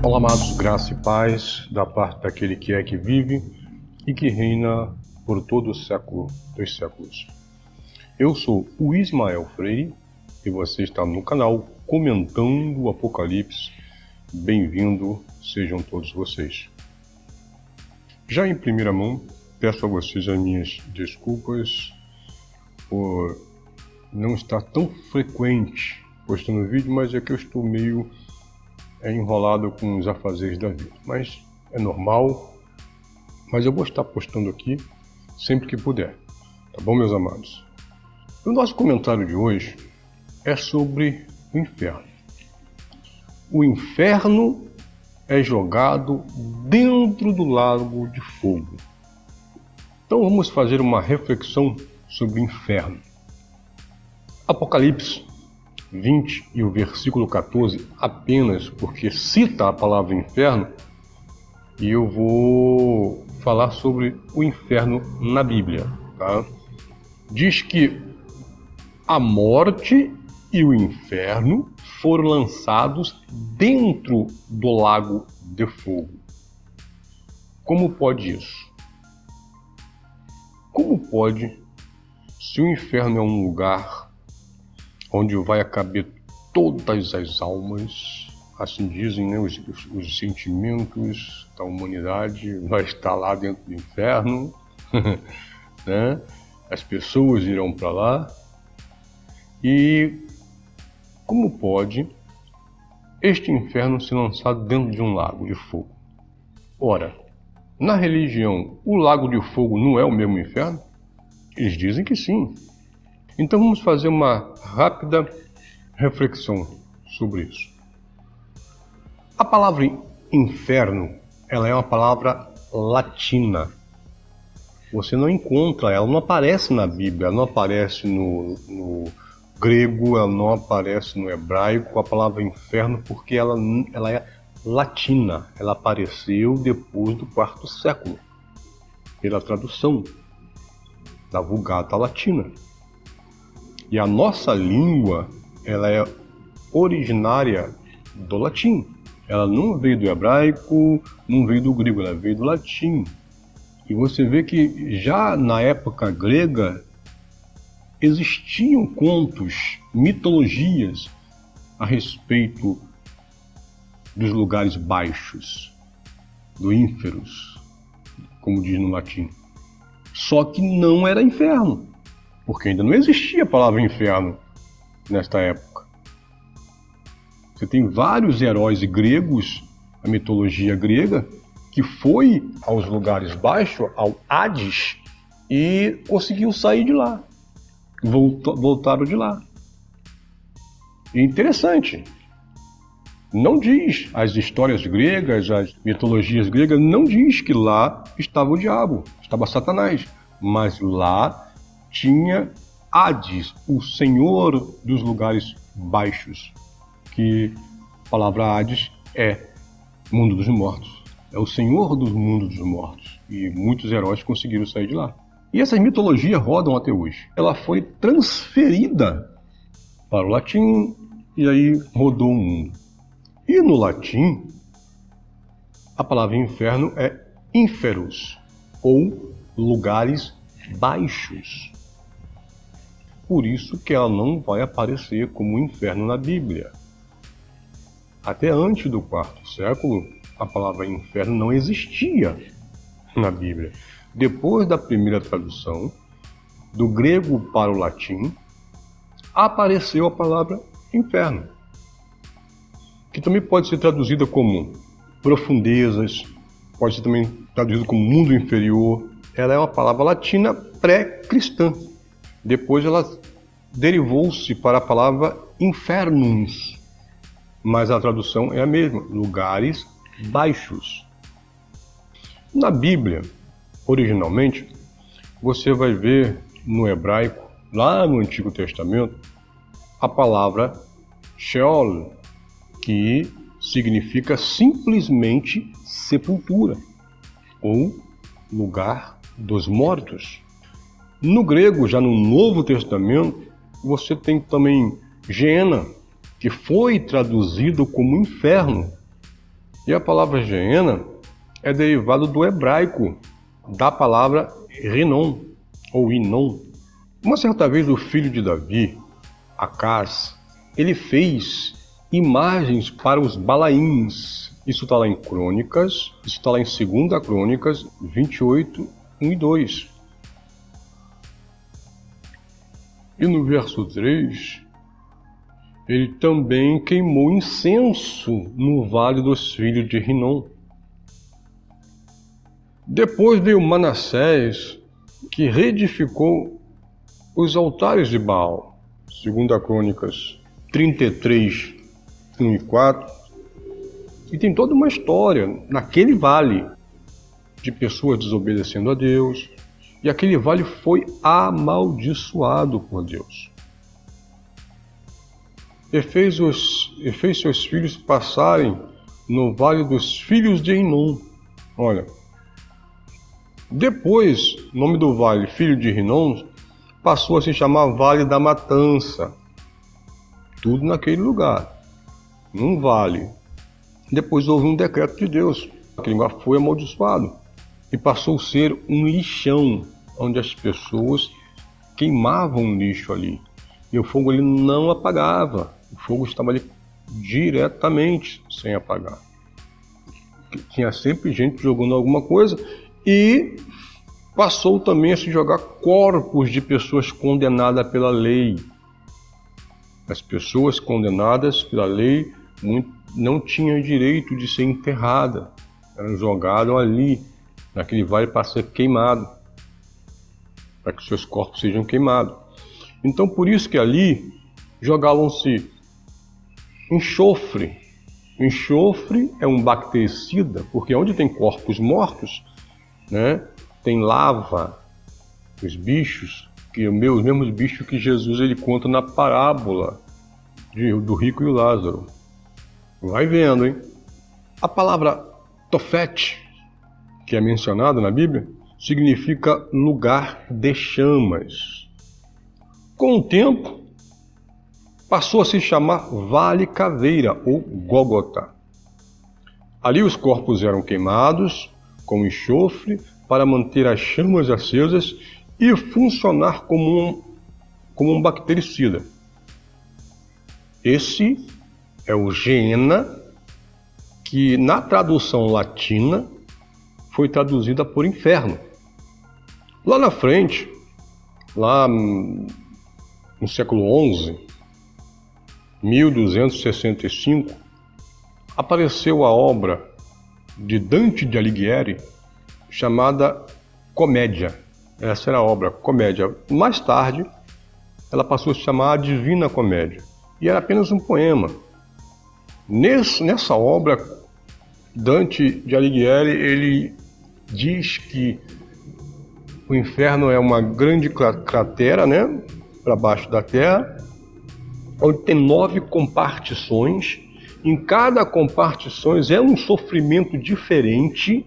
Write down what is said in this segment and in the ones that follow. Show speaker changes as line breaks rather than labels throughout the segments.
Olá, amados, graça e paz da parte daquele que é, que vive e que reina por todo o século dos séculos. Eu sou o Ismael Freire e você está no canal Comentando o Apocalipse. Bem-vindo, sejam todos vocês. Já em primeira mão, peço a vocês as minhas desculpas por não estar tão frequente postando vídeo, mas é que eu estou meio enrolado com os afazeres da vida. Mas é normal, mas eu vou estar postando aqui sempre que puder. Tá bom, meus amados? O nosso comentário de hoje é sobre o inferno. O inferno é jogado dentro do lago de fogo. Então vamos fazer uma reflexão sobre o inferno. Apocalipse 20 e o versículo 14, apenas porque cita a palavra inferno, e eu vou falar sobre o inferno na Bíblia. Tá? Diz que a morte e o inferno foram lançados dentro do lago de fogo. Como pode isso? Como pode, se o inferno é um lugar onde vai caber todas as almas, assim dizem, né, os sentimentos da humanidade, vai estar lá dentro do inferno, né? As pessoas irão para lá. E como pode este inferno ser lançado dentro de um lago de fogo? Ora, na religião, o lago de fogo não é o mesmo inferno? Eles dizem que sim. Então vamos fazer uma rápida reflexão sobre isso. A palavra inferno, ela é uma palavra latina. Você não encontra, ela não aparece na Bíblia, ela não aparece no grego, ela não aparece no hebraico, a palavra inferno, porque ela é latina. Ela apareceu depois do quarto século, pela tradução da Vulgata Latina. E a nossa língua, ela é originária do latim. Ela não veio do hebraico, não veio do grego, ela veio do latim. E você vê que já na época grega existiam contos, mitologias a respeito dos lugares baixos, do ínferos, como diz no latim. Só que não era inferno, porque ainda não existia a palavra inferno nesta época. Você tem vários heróis gregos, a mitologia grega, que foi aos lugares baixos, ao Hades, e conseguiu sair de lá. Voltaram de lá. E interessante, não diz, as histórias gregas, as mitologias gregas, não diz que lá estava o diabo, estava Satanás, mas lá tinha Hades, o senhor dos lugares baixos, que a palavra Hades é mundo dos mortos, é o senhor do mundo dos mortos, e muitos heróis conseguiram sair de lá. E essas mitologias rodam até hoje. Ela foi transferida para o latim e aí rodou o mundo. E no latim, a palavra inferno é inferus, ou lugares baixos. Por isso que ela não vai aparecer como inferno na Bíblia. Até antes do quarto século, a palavra inferno não existia na Bíblia. Depois da primeira tradução, do grego para o latim, apareceu a palavra inferno, que também pode ser traduzida como profundezas, pode ser também traduzida como mundo inferior. Ela é uma palavra latina pré-cristã. Depois ela derivou-se para a palavra infernus, mas a tradução é a mesma, lugares baixos. Na Bíblia, originalmente, você vai ver no hebraico, lá no Antigo Testamento, a palavra Sheol, que significa simplesmente sepultura, ou lugar dos mortos. No grego, já no Novo Testamento, você tem também Geena, que foi traduzido como inferno. E a palavra Geena é derivado do hebraico, da palavra Rinom, ou Inom. Uma certa vez o filho de Davi, Acaz, ele fez imagens para os Balaíns. Isso está lá em Crônicas, isso está lá em 2 Crônicas 28, 1 e 2. E no verso 3, ele também queimou incenso no vale dos filhos de Rinom. Depois veio Manassés, que reedificou os altares de Baal. 2 Crônicas 33, 1 e 4. E tem toda uma história naquele vale de pessoas desobedecendo a Deus. E aquele vale foi amaldiçoado por Deus. E fez seus filhos passarem no vale dos filhos de Inom. Olha, depois, o nome do vale, filho de Rinom, passou a se chamar Vale da Matança. Tudo naquele lugar, num vale. Depois houve um decreto de Deus. Aquele lugar foi amaldiçoado e passou a ser um lixão, onde as pessoas queimavam lixo ali. E o fogo ali não apagava. O fogo estava ali diretamente, sem apagar. Tinha sempre gente jogando alguma coisa. E passou também a se jogar corpos de pessoas condenadas pela lei. As pessoas condenadas pela lei não tinham direito de ser enterradas. Eram jogadas ali, naquele vale, para ser queimado, para que seus corpos sejam queimados. Então, por isso que ali jogavam-se enxofre. Enxofre é um bactericida, porque onde tem corpos mortos, né, tem lava, os bichos, os mesmos bichos que Jesus ele conta na parábola do rico e o Lázaro. Vai vendo, hein? A palavra Tofete, que é mencionada na Bíblia, significa lugar de chamas. Com o tempo, passou a se chamar Vale Caveira, ou Gólgota. Ali os corpos eram queimados com enxofre para manter as chamas acesas e funcionar como um bactericida. Esse é o Geena, que na tradução latina foi traduzida por inferno. Lá na frente, lá no século XI, 1265, apareceu a obra de Dante de Alighieri, chamada Comédia. Essa era a obra, Comédia. Mais tarde, ela passou a se chamar a Divina Comédia. E era apenas um poema. Nessa obra, Dante de Alighieri, ele diz que o inferno é uma grande cratera, né, para baixo da terra, onde tem 9 compartições. Em cada compartição é um sofrimento diferente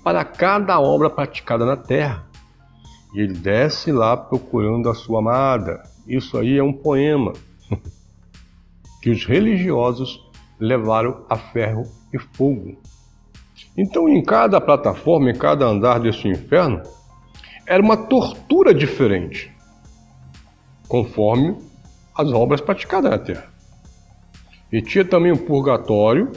para cada obra praticada na terra. E ele desce lá procurando a sua amada. Isso aí é um poema que os religiosos levaram a ferro e fogo. Então, em cada plataforma, em cada andar desse inferno, era uma tortura diferente, conforme as obras praticadas na terra. E tinha também o purgatório,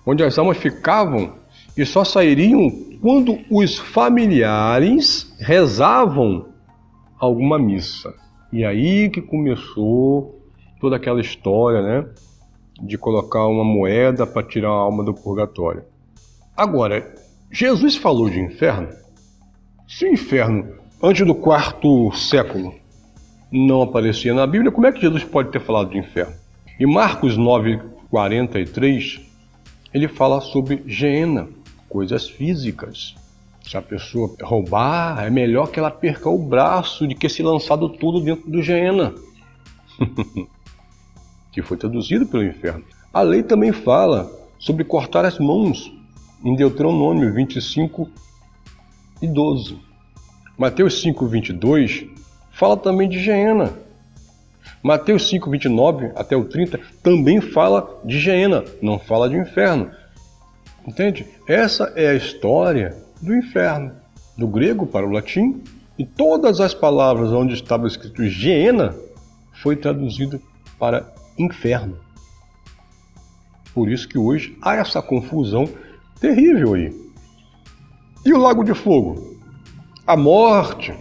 onde as almas ficavam e só sairiam quando os familiares rezavam alguma missa. E aí que começou toda aquela história, né, de colocar uma moeda para tirar a alma do purgatório. Agora, Jesus falou de inferno. Se o inferno, antes do 4º século, não aparecia na Bíblia, como é que Jesus pode ter falado de inferno? Em Marcos 9:43, ele fala sobre Geena, coisas físicas. Se a pessoa roubar, é melhor que ela perca o braço do que se lançado tudo dentro do Geena, que foi traduzido pelo inferno. A lei também fala sobre cortar as mãos, em Deuteronômio 25:12. Mateus 5:22 fala também de Geena. Mateus 5, 29 até o 30 também fala de Geena, não fala de inferno. Entende? Essa é a história do inferno, do grego para o latim, e todas as palavras onde estava escrito Geena foi traduzido para inferno. Por isso que hoje há essa confusão terrível aí. E o lago de fogo? A morte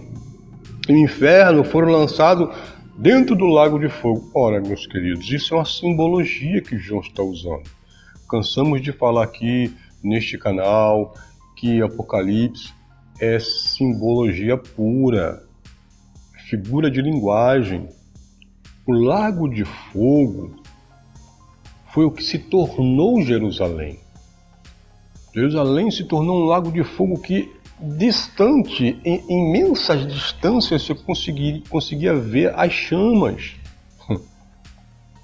e o inferno foram lançados dentro do lago de fogo. Ora, meus queridos, isso é uma simbologia que João está usando. Cansamos de falar aqui neste canal que Apocalipse é simbologia pura, figura de linguagem. O lago de fogo foi o que se tornou Jerusalém. Jerusalém se tornou um lago de fogo que, distante, em imensas distâncias, você conseguia ver as chamas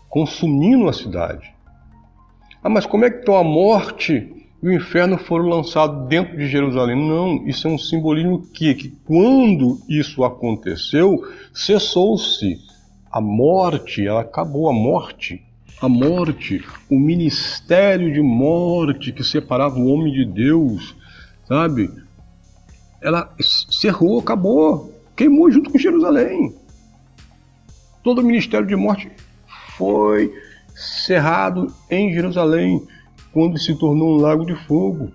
consumindo a cidade. Ah, mas como é que então a morte e o inferno foram lançados dentro de Jerusalém? Não, isso é um simbolismo que quando isso aconteceu, cessou-se. A morte, ela acabou, a morte, o ministério de morte que separava o homem de Deus, sabe? Ela cerrou, acabou, queimou junto com Jerusalém. Todo o ministério de morte foi cerrado em Jerusalém, quando se tornou um lago de fogo.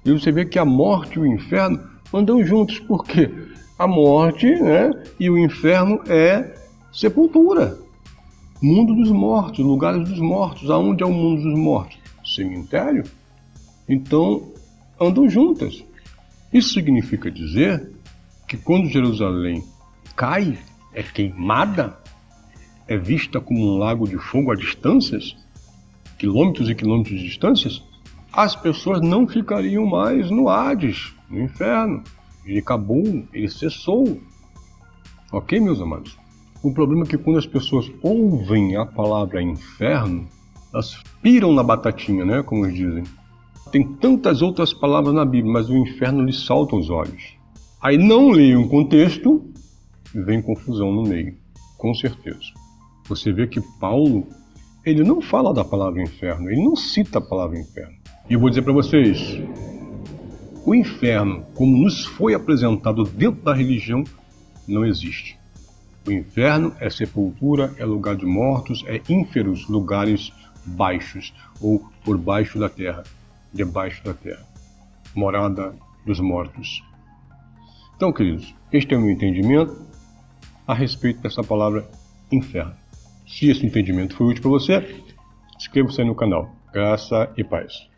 E você vê que a morte e o inferno andam juntos, porque a morte, né, e o inferno é sepultura, mundo dos mortos, lugares dos mortos. Aonde é o mundo dos mortos? Cemitério. Então, andam juntas. Isso significa dizer que quando Jerusalém cai, é queimada, é vista como um lago de fogo a distâncias, quilômetros e quilômetros de distâncias, as pessoas não ficariam mais no Hades, no inferno. Ele acabou, ele cessou. Ok, meus amados? O problema é que quando as pessoas ouvem a palavra inferno, elas piram na batatinha, né, como eles dizem. Tem tantas outras palavras na Bíblia, mas o inferno lhes salta aos olhos. Aí não leem o contexto e vem confusão no meio, com certeza. Você vê que Paulo, ele não fala da palavra inferno, ele não cita a palavra inferno. E eu vou dizer para vocês, o inferno, como nos foi apresentado dentro da religião, não existe. O inferno é sepultura, é lugar de mortos, é ínferos, lugares baixos, ou por baixo da terra, debaixo da terra, morada dos mortos. Então, queridos, este é o meu entendimento a respeito dessa palavra inferno. Se esse entendimento foi útil para você, inscreva-se aí no canal. Graça e paz.